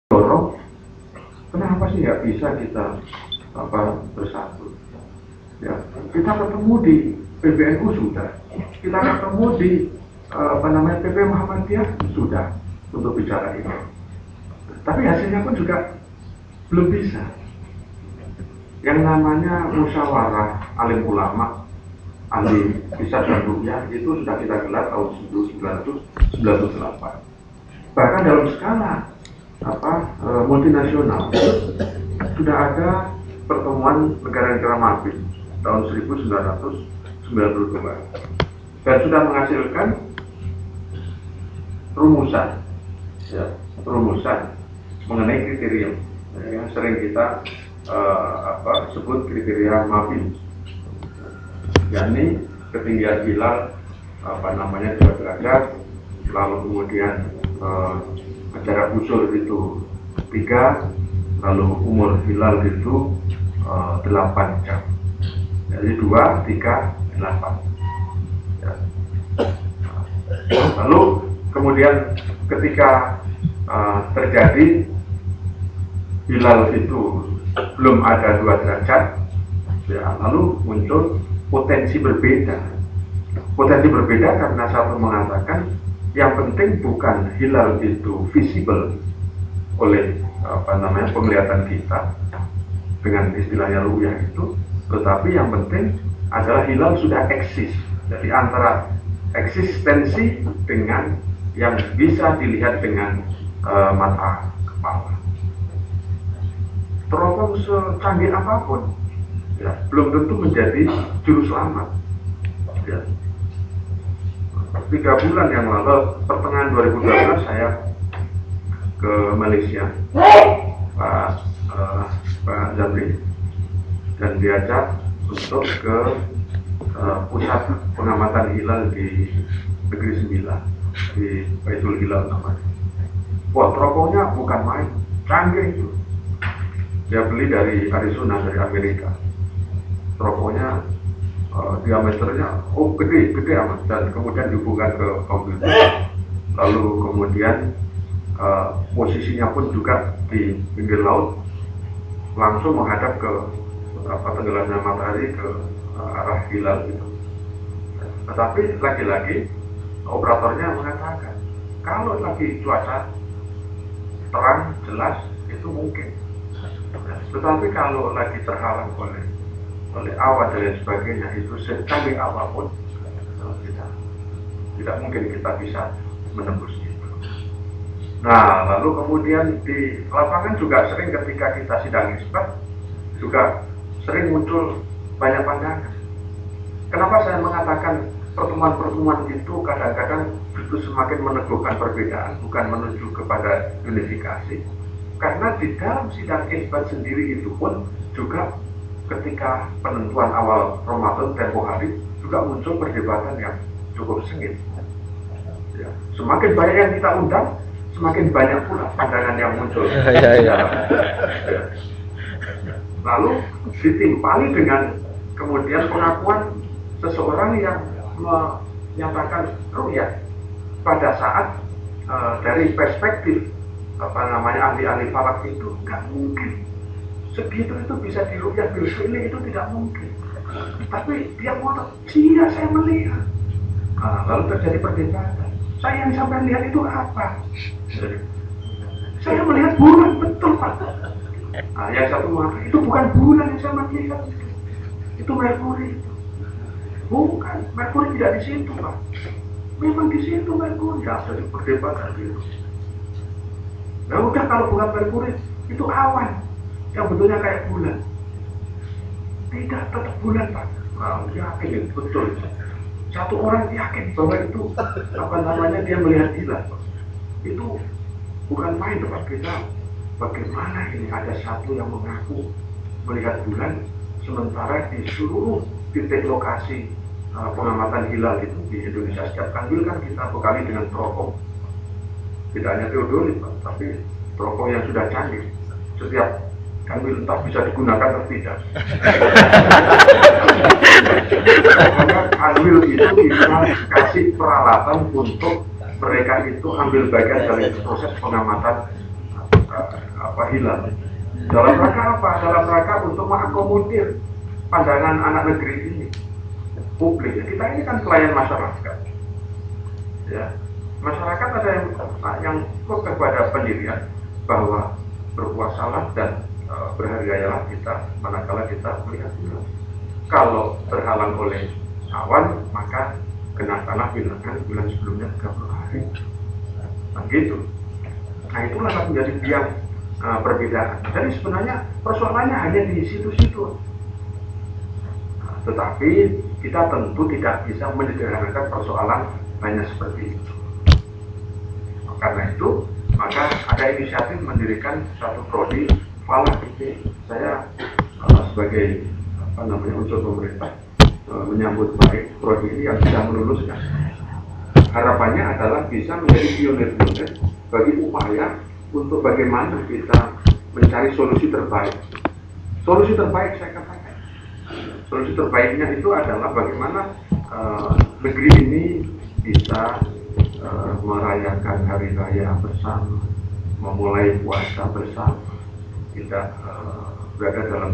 dorong, kenapa sih nggak bisa kita bersatu? Ya, kita ketemu di PBNU sudah, kita ketemu di PP Muhammadiyah sudah untuk bicara ini. Tapi hasilnya pun juga belum bisa. Yang namanya musyawarah alim ulama, ahli hisab dan ruqyah itu sudah kita gelar tahun 1998. Bahkan dalam skala multinasional sudah ada pertemuan negara-negara maju tahun 1992 dan sudah menghasilkan rumusan mengenai kriteria yang sering kita sebut kriteria MAFI, yakni ketinggian hilal 2 derajat, lalu kemudian jarak busur itu 3, lalu umur hilal itu 8 jam. Jadi 2, 3, 8. Ya. Lalu kemudian ketika terjadi hilal itu belum ada 2 derajat, ya, lalu muncul potensi berbeda. Potensi berbeda karena satu mengatakan yang penting bukan hilal itu visible oleh penglihatan kita dengan istilahnya ru'yah itu, tetapi yang penting adalah hilal sudah eksis. Jadi antara eksistensi dengan yang bisa dilihat dengan mata kepala. Teropong secanggih apapun, ya, belum tentu menjadi juru selamat. Ya. 3 bulan yang lalu, pertengahan 2012 saya ke Malaysia, Pak Zabri, dan diajak untuk ke pusat pengamatan hilal di Negeri Sembilan, di Baitul Hilal namanya. Wah, teropongnya bukan main, canggih itu. Dia beli dari Arizona, dari Amerika. Teropongnya diameternya gede amat, dan kemudian dihubungkan ke komputer. Lalu kemudian posisinya pun juga di pinggir laut, langsung menghadap ke tenggelamnya matahari ke arah hilal gitu. Tetapi lagi-lagi operatornya mengatakan kalau lagi cuaca terang jelas itu mungkin, tetapi kalau lagi terhalang oleh awan dan lain sebagainya, itu secanggih apapun tidak mungkin kita bisa menembus itu. Nah, lalu kemudian di lapangan juga sering ketika kita sidang isbat juga sering muncul banyak pandangan. Kenapa saya mengatakan pertemuan-pertemuan itu kadang-kadang itu semakin meneguhkan perbedaan, bukan menuju kepada unifikasi? Karena di dalam sidang isbat sendiri itu pun juga ketika penentuan awal Ramadan tempo hari juga muncul perdebatan yang cukup sengit. Ya. Semakin banyak yang kita undang, semakin banyak pula pandangan yang muncul. Ya. Lalu ditimpali dengan kemudian pengakuan seseorang yang menyatakan ru'yah pada saat dari perspektif ahli-ahli falak itu nggak mungkin segitu itu bisa diru'yah bilfili, itu tidak mungkin. Tapi dia ngotot, iya saya melihat. Lalu terjadi perdebatan. Saya yang sampai lihat itu apa? Saya melihat bulan, betul Pak. Yang satu mengatakan itu bukan bulan yang saya lihat, itu Merkuri. Bukan, Merkuri tidak di situ Pak. Memang di situ Merkuri. Ya, jadi perdebatan gitu. Nah udah, kalau bukan Merkuri itu awan yang bentuknya kayak bulan. Tidak, tetap bulan Pak. Yakin betul. Satu orang yakin bahwa itu dia melihat hilal. Itu bukan main Pak. Kita bagaimana ini ada satu yang mengaku melihat bulan, sementara di seluruh titik lokasi pengamatan hilal itu di Indonesia setiap kanwil kan kita bekali dengan teropong. Tidak hanya teodolit Pak, tapi teropong yang sudah canggih. Setiap kanwil entah bisa digunakan atau tidak. Maka kanwil itu kita kasih peralatan untuk mereka itu ambil bagian dari proses pengamatan hilang. Dalam rangka apa? Dalam rangka untuk mengakomodir pandangan anak negeri ini, publik. Kita ini kan pelayan masyarakat. Ya, masyarakat ada yang ikut kepada pendirian bahwa berbuat salah dan berhargalah kita manakala kita melihat hilal. Kalau terhalang oleh awan, maka kenakanlah bilangan bulan sebelumnya 30 hari. Nah, gitu. Nah, itulah yang menjadi biang perbedaan. Jadi sebenarnya persoalannya hanya di situ-situ. Nah, tetapi kita tentu tidak bisa menyederhanakan persoalan hanya seperti itu. Nah, karena itu, maka ada inisiatif mendirikan satu prodi Falak. Saya sebagai unsur pemerintah menyambut baik prodi ini yang sudah meluluskan. Harapannya adalah bisa menjadi pionir-pionir bagi upaya untuk bagaimana kita mencari solusi terbaik. Solusi terbaik saya katakan. Solusi terbaiknya itu adalah bagaimana negeri ini bisa merayakan hari raya bersama, memulai puasa bersama, tidak berada dalam